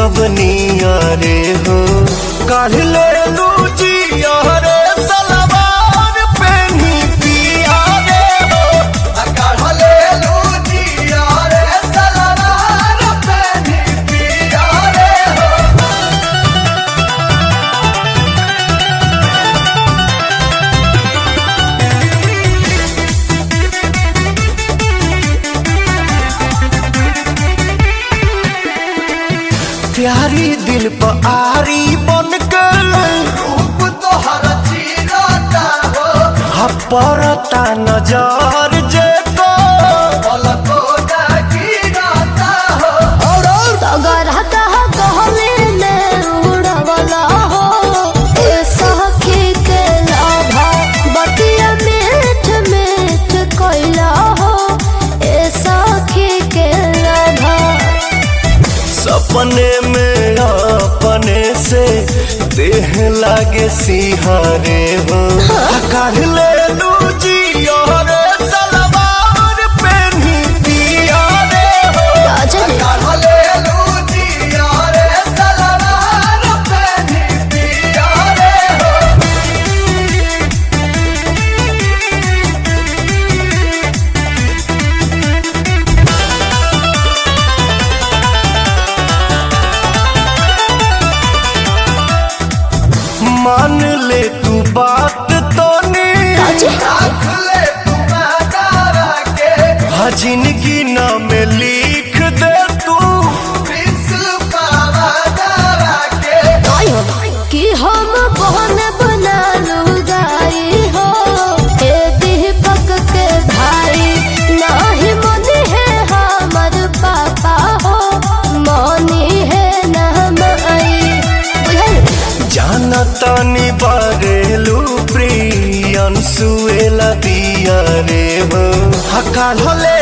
सब नियरे हो काढ़ ले लूजिया रे सलवार पेनी पिया रे हो काढ़ ले लूजिया रे सलवार पेनी पिया रे हो। प्यारी दिल पर आरी बन कर रूप तोहर चीरता हो परता नजर जे को पलको गिरता हो और अगर कहले ने उड़वला हो ए सखी के लाभा बतिया मीठ मीठ कोइला हो ए सखी के लाभा सपने में अपने से देह लागे सिहारे हो काढ़ ले लूजिया रे सलवार पेनी पिया रे हो काढ़ ले लूजिया रे सलवार पेनी पिया रे हो। मान ले तू बात तो रख ले तू के जिंदगी नाम लिख दे तू कि हम बहन बना लुगाई हो ए दीपक के भाई नहीं मनी है हमर पापा हो मनी है नाम आई जाना तानी बारेलू प्रियन सुएला दिया रे हो काढ़ ले